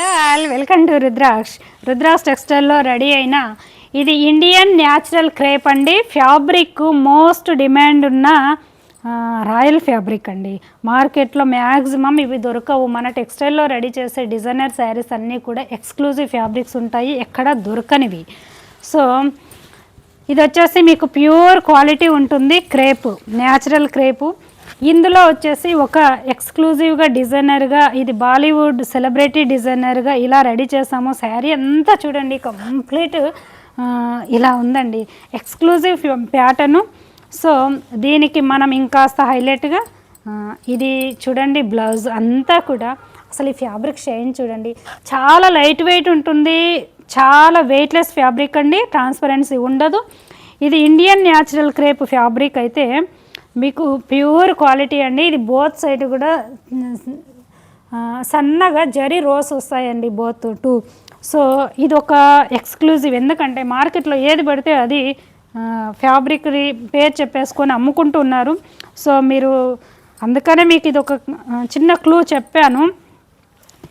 Hello all, welcome to Rudraksh టెక్స్టైల్లో ready అయిన ఇది ఇండియన్ న్యాచురల్ క్రేప్ అండి. ఫ్యాబ్రిక్ మోస్ట్ డిమాండ్ ఉన్న రాయల్ ఫ్యాబ్రిక్ అండి. మార్కెట్లో మ్యాక్సిమం ఇవి దొరకవు. మన టెక్స్టైల్లో రెడీ చేసే డిజైనర్ శారీస్ అన్నీ కూడా ఎక్స్క్లూజివ్ ఫ్యాబ్రిక్స్ ఉంటాయి, ఎక్కడ దొరకనివి. సో ఇది వచ్చేసి మీకు ప్యూర్ క్వాలిటీ ఉంటుంది. Crepe, natural crepe. ఇందులో వచ్చేసి ఒక ఎక్స్క్లూజివ్గా డిజైనర్గా, ఇది బాలీవుడ్ సెలబ్రిటీ డిజైనర్గా ఇలా రెడీ చేసాము. శారీ అంతా చూడండి, కంప్లీట్ ఇలా ఉందండి. Exclusive pattern. సో దీనికి మనం ఇంకాస్త హైలైట్గా ఇది చూడండి, బ్లౌజ్ అంతా కూడా అసలు ఈ ఫ్యాబ్రిక్ షైన్ చూడండి, చాలా లైట్ వెయిట్ ఉంటుంది, చాలా వెయిట్లెస్ ఫ్యాబ్రిక్ అండి, ట్రాన్స్పరెన్సీ ఉండదు. ఇది ఇండియన్ న్యాచురల్ క్రేప్ ఫ్యాబ్రిక్ అయితే మీకు ప్యూర్ క్వాలిటీ అండి. ఇది బోత్ సైడ్ కూడా సన్నగా జరీ రోస్ వస్తాయండి, బోత్ టూ. సో ఇది ఒక ఎక్స్క్లూజివ్, ఎందుకంటే మార్కెట్లో ఏది పడితే అది ఫ్యాబ్రిక్ పేరు చెప్పేసుకొని అమ్ముకుంటున్నారు. సో మీరు అందుకనే మీకు ఇది ఒక చిన్న క్లూ చెప్పాను.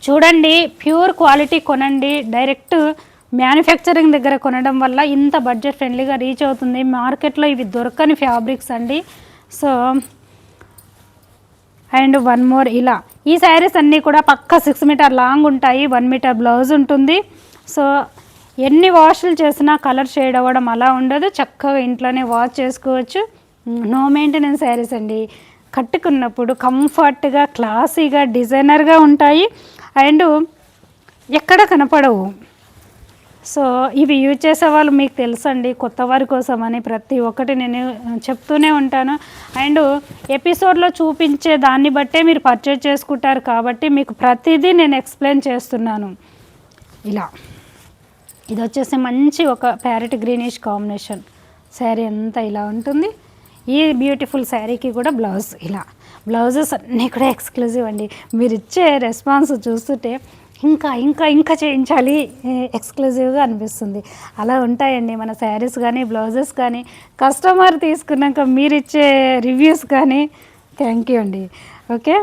చూడండి, ప్యూర్ క్వాలిటీ కొనండి. డైరెక్ట్ మ్యానుఫ్యాక్చరింగ్ దగ్గర కొనడం వల్ల ఇంత బడ్జెట్ ఫ్రెండ్లీగా రీచ్ అవుతుంది. మార్కెట్లో ఇవి దొరకని ఫ్యాబ్రిక్స్ అండి. సో అండ్ వన్ మోర్, ఇలా ఈ శారీస్ అన్నీ కూడా పక్కా 6 మీటర్ లాంగ్ ఉంటాయి, 1 మీటర్ బ్లౌజ్ ఉంటుంది. సో ఎన్ని వాష్లు చేసినా కలర్ షేడ్ అవ్వడం అలా ఉండదు, చక్కగా ఇంట్లోనే వాష్ చేసుకోవచ్చు. నో మెయింటెనెన్స్ శారీస్ అండి. కట్టుకున్నప్పుడు కంఫర్ట్గా, క్లాసీగా, డిజైనర్గా ఉంటాయి అండ్ ఎక్కడ కనపడవు. సో ఇవి యూజ్ చేసేవాళ్ళు మీకు తెలుసండి, కొత్త వారి కోసం అని ప్రతి ఒక్కటి నేను చెప్తూనే ఉంటాను. అండ్ ఎపిసోడ్లో చూపించే దాన్ని బట్టే మీరు పర్చేజ్ చేసుకుంటారు కాబట్టి మీకు ప్రతిదీ నేను ఎక్స్ప్లెయిన్ చేస్తున్నాను. ఇలా ఇది వచ్చేసి మంచి ఒక ప్యారెట్ గ్రీనిష్ కాంబినేషన్ శారీ అంతా ఇలా ఉంటుంది. ఈ బ్యూటిఫుల్ శారీకి కూడా బ్లౌజ్, ఇలా బ్లౌజెస్ అన్నీ కూడా ఎక్స్క్లూజివ్ అండి. మీరు ఇచ్చే రెస్పాన్స్ చూస్తుంటే ఇంకా ఇంకా ఇంకా చేయించాలి, ఎక్స్క్లూజివ్గా అనిపిస్తుంది. అలా ఉంటాయండి మన శారీస్ కానీ, బ్లౌజెస్ కానీ. కస్టమర్ తీసుకున్నాక మీరు ఇచ్చే రివ్యూస్ కానీ థ్యాంక్ యూ అండి. ఓకే,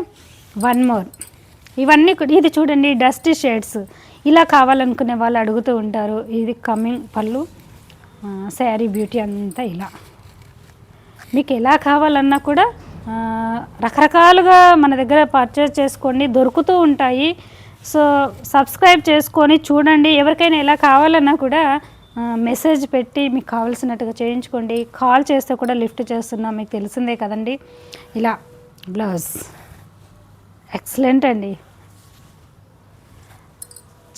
వన్ మోర్, ఇవన్నీ ఇది చూడండి, డస్టీ షేడ్స్ ఇలా కావాలనుకునే వాళ్ళు అడుగుతూ ఉంటారు. ఇది కమింగ్ పళ్ళు, శారీ బ్యూటీ అంతా ఇలా. మీకు ఎలా కావాలన్నా కూడా రకరకాలుగా మన దగ్గర పర్చేజ్ చేసుకోండి, దొరుకుతూ ఉంటాయి. సో సబ్స్క్రైబ్ చేసుకొని చూడండి. ఎవరికైనా ఎలా కావాలన్నా కూడా మెసేజ్ పెట్టి మీకు కావాల్సినట్టుగా చేయించుకోండి. కాల్ చేస్తే కూడా లిఫ్ట్ చేస్తున్నాం, మీకు తెలిసిందే కదండి. ఇలా బ్లౌజ్ ఎక్సలెంట్ అండి.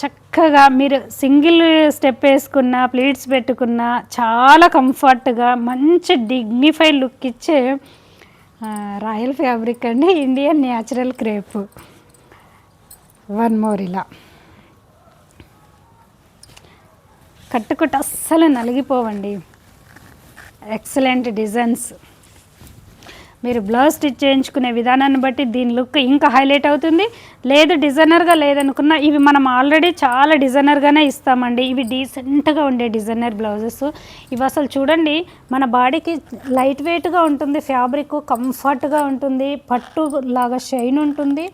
చక్కగా మీరు సింగిల్ స్టెప్ వేసుకున్న, ప్లీట్స్ పెట్టుకున్న చాలా కంఫర్ట్గా మంచి డిగ్నిఫైడ్ లుక్ ఇచ్చే రాయల్ ఫ్యాబ్రిక్ అండి, Indian natural crepe. One more, ఇలా కట్టుకుంటే అస్సలు నలిగిపోవండి. Excellent designs. మీరు బ్లౌజ్ స్టిచ్ చేయించుకునే విధానాన్ని బట్టి దీని లుక్ ఇంకా హైలైట్ అవుతుంది. లేదు డిజైనర్గా లేదనుకున్నా, ఇవి మనం ఆల్రెడీ చాలా డిజైనర్గానే ఇస్తామండి. ఇవి డీసెంట్గా ఉండే డిజైనర్ బ్లౌజెస్. ఇవి అసలు చూడండి, మన బాడీకి లైట్ వెయిట్గా ఉంటుంది, ఫ్యాబ్రిక్ కంఫర్ట్గా ఉంటుంది, పట్టు లాగా షైన్ ఉంటుంది.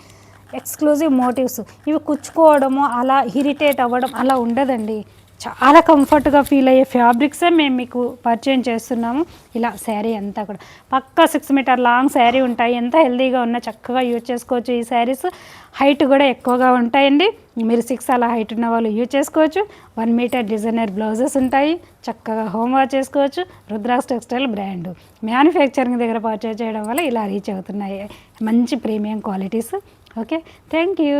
ఎక్స్క్లూజివ్ మోటివ్స్, ఇవి కుచ్చుకోవడము అలా ఇరిటేట్ అవ్వడం అలా ఉండదండి. చాలా కంఫర్ట్గా ఫీల్ అయ్యే ఫ్యాబ్రిక్సే మేము మీకు పరిచయం చేస్తున్నాము. ఇలా శారీ అంతా కూడా పక్కా 6 మీటర్ లాంగ్ శారీ ఉంటాయి. ఎంత హెల్దీగా ఉన్నా చక్కగా యూజ్ చేసుకోవచ్చు. ఈ శారీస్ హైట్ కూడా ఎక్కువగా ఉంటాయండి. మీరు 6 అలా హైట్ ఉన్న వాళ్ళు యూజ్ చేసుకోవచ్చు. 1 మీటర్ డిజైనర్ బ్లౌజెస్ ఉంటాయి, చక్కగా హోమ్ వాష్ చేసుకోవచ్చు. రుద్రాక్ష్ టెక్స్టైల్ బ్రాండ్ మ్యానుఫ్యాక్చరింగ్ దగ్గర పర్చేజ్ చేయడం వల్ల ఇలా రీచ్ అవుతున్నాయి మంచి premium qualities. Okay, thank you.